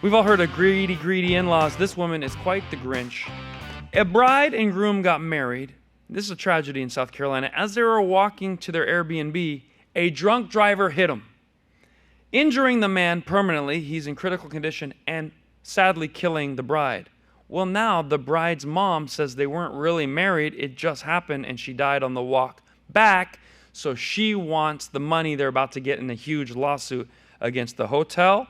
We've all heard of greedy, greedy in-laws. This woman is quite the Grinch. A bride and groom got married. This is a tragedy in South Carolina. As they were walking to their Airbnb, a drunk driver hit them, injuring the man permanently. He's in critical condition and sadly killing the bride. Well, now the bride's mom says they weren't really married. It just happened and she died on the walk back. So she wants the money they're about to get in a huge lawsuit against the hotel,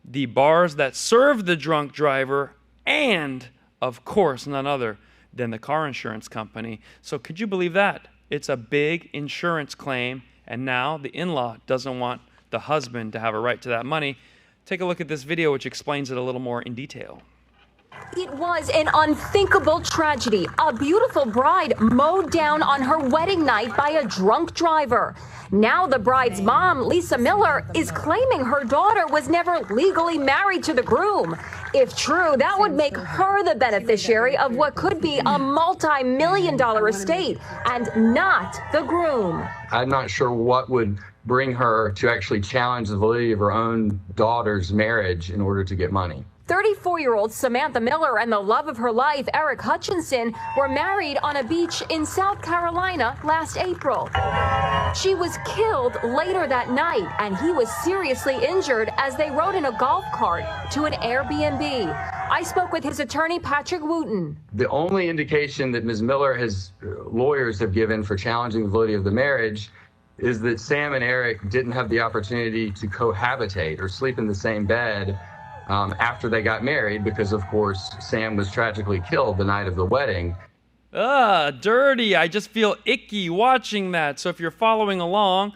the bars that served the drunk driver, and, of course, none other than the car insurance company. So could you believe that? It's a big insurance claim, and now the in-law doesn't want the husband to have a right to that money. Take a look at this video, which explains it a little more in detail. It was an unthinkable tragedy. A beautiful bride mowed down on her wedding night by a drunk driver. Now the bride's mom, Lisa Miller, is claiming her daughter was never legally married to the groom. If true, that would make her the beneficiary of what could be a multi-million-dollar estate and not the groom. I'm not sure what would bring her to actually challenge the validity of her own daughter's marriage in order to get money. 34-year-old Samantha Miller and the love of her life, Eric Hutchinson, were married on a beach in South Carolina last April. She was killed later that night, and he was seriously injured as they rode in a golf cart to an Airbnb. I spoke with his attorney, Patrick Wooten. The only indication that Ms. Miller has lawyers have given for challenging the validity of the marriage is that Sam and Eric didn't have the opportunity to cohabitate or sleep in the same bed after they got married, because of course Sam was tragically killed the night of the wedding. Dirty. I just feel icky watching that. So if you're following along,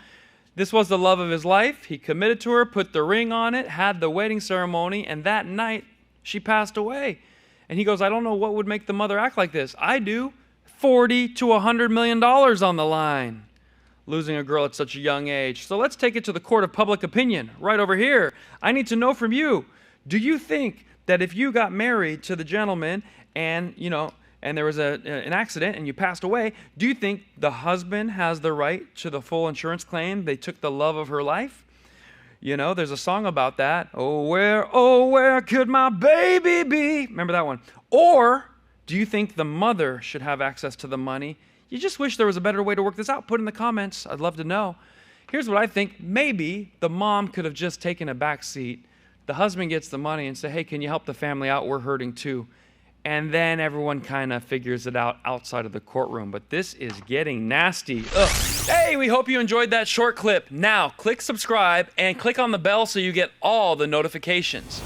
this was the love of his life. He committed to her, put the ring on it, had the wedding ceremony, and that night she passed away. And he goes, I don't know what would make the mother act like this. I do. $40 to $100 million on the line. Losing a girl at such a young age. So let's take it to the court of public opinion right over here. I need to know from you. Do you think that if you got married to the gentleman and, and there was an accident and you passed away, do you think the husband has the right to the full insurance claim? They took the love of her life? There's a song about that. Oh, where could my baby be? Remember that one? Or do you think the mother should have access to the money? You just wish there was a better way to work this out. Put in the comments. I'd love to know. Here's what I think. Maybe the mom could have just taken a back seat. The husband gets the money and say, hey, can you help the family out? We're hurting too. And then everyone kind of figures it out outside of the courtroom. But this is getting nasty. Ugh. Hey, we hope you enjoyed that short clip. Now, click subscribe and click on the bell so you get all the notifications.